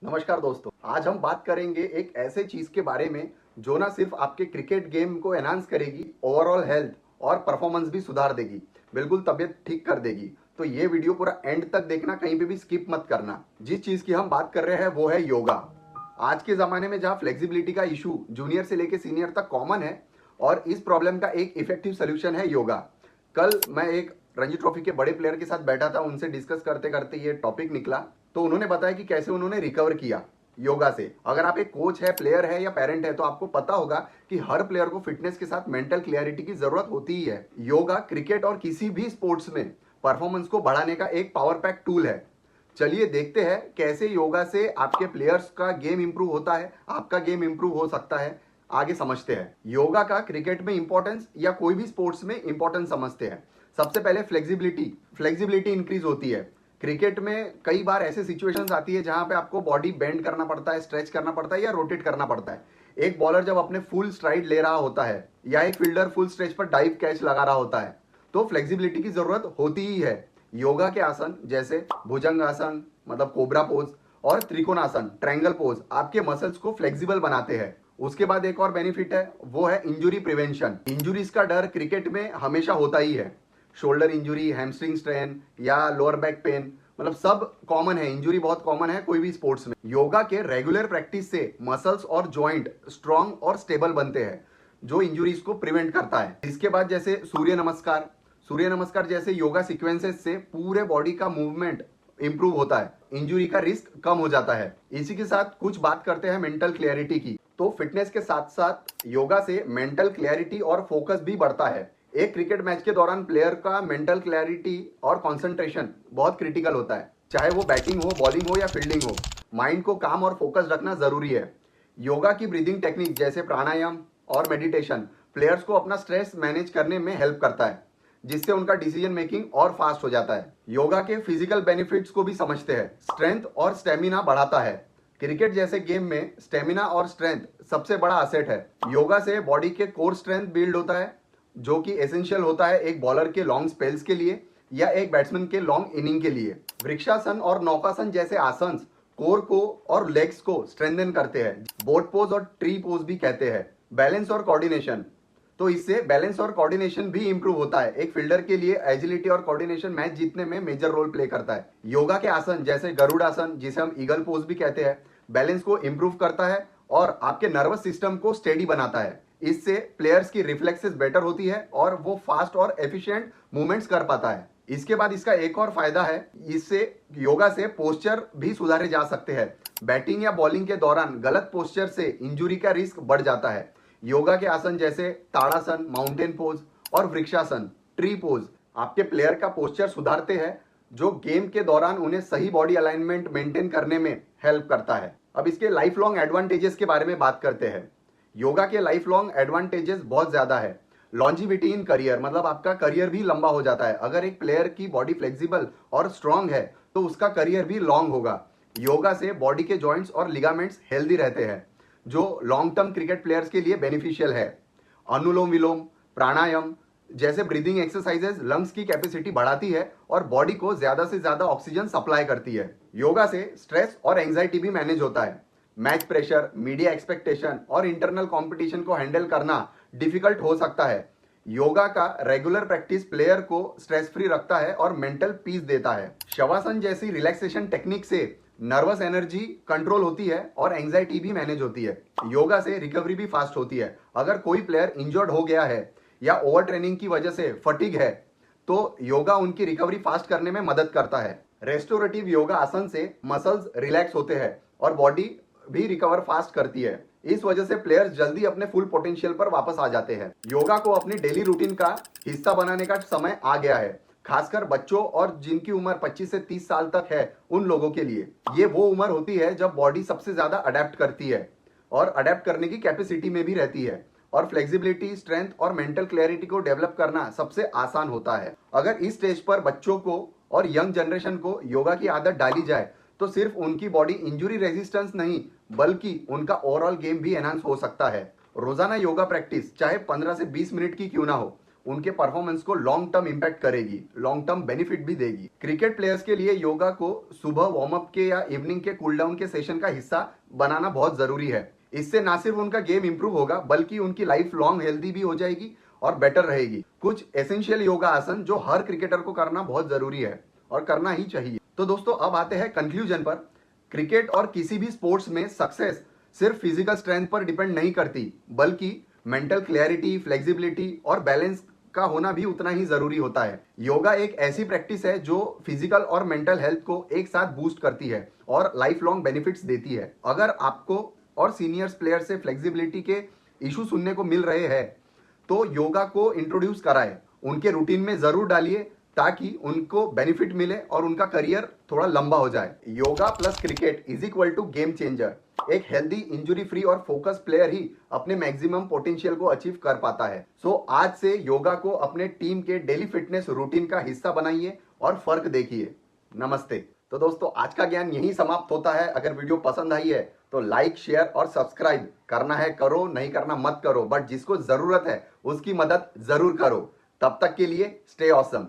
नमस्कार दोस्तों, आज हम बात करेंगे एक ऐसे चीज के बारे में जो ना सिर्फ आपके क्रिकेट गेम को एनहांस करेगी, ओवरऑल हेल्थ और परफॉर्मेंस भी सुधार देगी, बिल्कुल तबियत ठीक कर देगी। तो ये वीडियो पूरा एंड तक देखना, कहीं पे भी स्किप मत करना। जिस चीज की हम बात कर रहे हैं वो है योगा। आज के जमाने में जहाँ फ्लेक्सिबिलिटी का इशू जूनियर से लेके सीनियर तक कॉमन है और इस प्रॉब्लम का एक इफेक्टिव सोल्यूशन है योगा। कल मैं एक रणजी ट्रॉफी के बड़े प्लेयर के साथ बैठा था, उनसे डिस्कस करते करते ये टॉपिक निकला। तो उन्होंने बताया कि कैसे उन्होंने रिकवर किया योगा से। अगर आप एक कोच है, प्लेयर है या पेरेंट है तो आपको पता होगा कि हर प्लेयर को फिटनेस के साथ मेंटल क्लियरिटी की जरूरत होती ही है। योगा क्रिकेट और किसी भी स्पोर्ट्स में परफॉर्मेंस को बढ़ाने का एक पावर पैक टूल है। चलिए देखते हैं कैसे योगा से आपके प्लेयर्स का गेम इंप्रूव होता है, आपका गेम इंप्रूव हो सकता है। आगे समझते हैं योगा का क्रिकेट में इंपॉर्टेंस या कोई भी स्पोर्ट्स में इंपॉर्टेंस समझते हैं। सबसे पहले फ्लेक्सिबिलिटी इंक्रीज होती है। क्रिकेट में कई बार ऐसे सिचुएशंस आती है जहां पे आपको बॉडी बेंड करना पड़ता है, स्ट्रेच करना पड़ता है या रोटेट करना पड़ता है। एक बॉलर जब अपने फुल स्ट्राइड ले रहा होता है या एक फील्डर फुल स्ट्रेच पर डाइव कैच लगा रहा होता है तो फ्लेक्सिबिलिटी की जरूरत होती ही है। योगा के आसन जैसे भुजंगासन मतलब कोबरा पोज और त्रिकोणासन ट्रायंगल पोज आपके मसल्स को फ्लेक्सिबल बनाते हैं। उसके बाद एक और बेनिफिट है, वो है इंजुरी प्रिवेंशन। इंजुरीज का डर क्रिकेट में हमेशा होता ही है। शोल्डर इंजुरी, हैमस्ट्रिंग स्ट्रेन या लोअर बैक पेन, मतलब सब कॉमन है। इंजुरी बहुत कॉमन है कोई भी स्पोर्ट्स में। योगा के रेगुलर प्रैक्टिस से मसल्स और जॉइंट स्ट्रॉन्ग और स्टेबल बनते हैं, जो इंजुरीज को प्रिवेंट करता है। इसके बाद जैसे सूर्य नमस्कार जैसे योगा सीक्वेंसेस से पूरे बॉडी का मूवमेंट इंप्रूव होता है, इंजुरी का रिस्क कम हो जाता है। इसी के साथ कुछ बात करते हैं मेंटल क्लियरिटी की। तो फिटनेस के साथ साथ योगा से मेंटल क्लियरिटी और फोकस भी बढ़ता है। एक क्रिकेट मैच के दौरान प्लेयर का मेंटल क्लैरिटी और कंसंट्रेशन बहुत क्रिटिकल होता है। चाहे वो बैटिंग हो, बॉलिंग हो या फील्डिंग हो, माइंड को काम और फोकस रखना जरूरी है। योगा की ब्रीदिंग टेक्निक जैसे प्राणायाम और मेडिटेशन प्लेयर्स को अपना स्ट्रेस मैनेज करने में हेल्प करता है, जिससे उनका डिसीजन मेकिंग और फास्ट हो जाता है। योगा के फिजिकल बेनिफिट्स को भी समझते हैं। स्ट्रेंथ और स्टेमिना बढ़ाता है। क्रिकेट जैसे गेम में स्टेमिना और स्ट्रेंथ सबसे बड़ा असेट है। योगा से बॉडी के कोर स्ट्रेंथ बिल्ड होता है, जो कि एसेंशियल होता है एक बॉलर के लॉन्ग स्पेल्स के लिए या एक बैट्समैन के लॉन्ग इनिंग के लिए। वृक्षासन और नौकासन जैसे आसन कोर को और लेग्स को स्ट्रेंथन करते हैं। बोट पोज और ट्री पोज भी कहते हैं। बैलेंस और कोऑर्डिनेशन, तो इससे बैलेंस और कोऑर्डिनेशन भी इंप्रूव होता है। एक फील्डर के लिए एजिलिटी और कोऑर्डिनेशन मैच जीतने में मेजर रोल प्ले करता है। योगा के आसन जैसे गरुड़ासन, जिसे हम ईगल पोज भी कहते हैं, बैलेंस को इंप्रूव करता है और आपके नर्वस सिस्टम को स्टेडी बनाता है। इससे प्लेयर्स की रिफ्लेक्सेस बेटर होती है और वो फास्ट और एफिशिएंट मूवमेंट्स कर पाता है। इसके बाद इसका एक और फायदा है, इससे योगा से पोस्चर भी सुधारे जा सकते हैं। बैटिंग या बॉलिंग के दौरान गलत पोस्चर से इंजुरी का रिस्क बढ़ जाता है। योगा के आसन जैसे ताड़ासन, माउंटेन पोज और वृक्षासन, ट्री पोज आपके प्लेयर का पोस्चर सुधारते हैं, जो गेम के दौरान उन्हें सही बॉडी अलाइनमेंट मेंटेन करने में हेल्प करता है। अब इसके लाइफ लॉन्ग एडवांटेजेस के बारे में बात करते हैं। योगा के लाइफ लॉन्ग एडवांटेजेस बहुत ज्यादा है। लॉन्जिविटी इन करियर, मतलब आपका करियर भी लंबा हो जाता है। अगर एक प्लेयर की बॉडी फ्लेक्सिबल और स्ट्रांग है तो उसका करियर भी लॉन्ग होगा। योगा से बॉडी के जॉइंट्स और लिगामेंट्स हेल्दी रहते हैं, जो लॉन्ग टर्म क्रिकेट प्लेयर्स के लिए बेनिफिशियल है। अनुलोम विलोम, प्राणायाम जैसे ब्रीदिंग एक्सरसाइजेस लंग्स की कैपेसिटी बढ़ाती है और बॉडी को ज्यादा से ज्यादा ऑक्सीजन सप्लाई करती है। योगा से स्ट्रेस और एंजाइटी भी मैनेज होता है। मैच प्रेशर, मीडिया एक्सपेक्टेशन और इंटरनल कंपटीशन को हैंडल करना डिफिकल्ट हो सकता है। योगा का रेगुलर प्रैक्टिस प्लेयर को स्ट्रेस फ्री रखता है और मेंटल पीस देता है। शवासन जैसी रिलैक्सेशन टेक्निक से नर्वस एनर्जी कंट्रोल होती है और एंजाइटी भी मैनेज होती है। योगा से रिकवरी भी फास्ट होती है। अगर कोई प्लेयर इंजर्ड हो गया है या ओवर ट्रेनिंग की वजह से फटीग है तो योगा उनकी रिकवरी फास्ट करने में मदद करता है। रेस्टोरेटिव योगा आसन से मसल्स रिलैक्स होते हैं और बॉडी भी रिकवर फास्ट करती है। इस वजह से प्लेयर्स जल्दी अपने फुल पोटेंशियल पर वापस आ जाते हैं। योगा को अपनी डेली रूटीन का हिस्सा बनाने का समय आ गया है, खासकर बच्चों और जिनकी उम्र 25 से 30 साल तक है उन लोगों के लिए। ये वो उम्र होती है जब बॉडी सबसे ज्यादा अडेप्ट करती है और अडेप्ट करने की कैपेसिटी में भी रहती है, और फ्लेक्सिबिलिटी, स्ट्रेंथ और मेंटल क्लैरिटी को डेवलप करना सबसे आसान होता है। अगर इस स्टेज पर बच्चों को और यंग जनरेशन को योगा की आदत डाली जाए तो सिर्फ उनकी बॉडी इंजुरी रेजिस्टेंस नहीं बल्कि उनका ओवरऑल गेम भी एनहांस हो सकता है। रोजाना योगा प्रैक्टिस चाहे 15 से 20 मिनट की क्यों ना हो, उनके परफॉर्मेंस को लॉन्ग टर्म इंपैक्ट करेगी, लॉन्ग टर्म बेनिफिट भी देगी। क्रिकेट प्लेयर्स के लिए योगा को सुबह वार्म अप के या इवनिंग के कूल डाउन के सेशन का हिस्सा बनाना बहुत जरूरी है। इससे ना सिर्फ उनका गेम इंप्रूव होगा बल्कि उनकी लाइफ लॉन्ग हेल्दी भी हो जाएगी और बेटर रहेगी। कुछ एसेंशियल योगा आसन जो हर क्रिकेटर को करना बहुत जरूरी है और करना ही चाहिए। तो दोस्तों अब आते हैं कंक्लूजन पर। क्रिकेट और किसी भी स्पोर्ट्स में सक्सेस सिर्फ फिजिकल स्ट्रेंथ पर डिपेंड नहीं करती, बल्कि मेंटल क्लैरिटी, फ्लेक्सिबिलिटी और बैलेंस का होना भी उतना ही जरूरी होता है। योगा एक ऐसी प्रैक्टिस है जो फिजिकल और मेंटल हेल्थ को एक साथ बूस्ट करती है और लाइफ लॉन्ग बेनिफिट्स देती है। अगर आपको और सीनियर्स प्लेयर से फ्लेक्सिबिलिटी के इशू सुनने को मिल रहे हैं तो योगा को इंट्रोड्यूस कराएं, उनके रूटीन में जरूर डालिए ताकि उनको बेनिफिट मिले और उनका करियर थोड़ा लंबा हो जाए। Yoga plus cricket is equal to game changer. एक हेल्दी, इंजुरी फ्री और फोकस प्लेयर ही अपने मैक्सिमम पोटेंशियल को अचीव कर पाता है। सो आज से योगा को अपने टीम के डेली फिटनेस रूटीन का हिस्सा बनाइए और फर्क देखिए। नमस्ते। तो दोस्तों आज का ज्ञान यही समाप्त होता है। अगर वीडियो पसंद आई है तो लाइक, शेयर और सब्सक्राइब करना है करो, नहीं करना मत करो, बट जिसको जरूरत है उसकी मदद जरूर करो। तब तक के लिए स्टे ऑसम।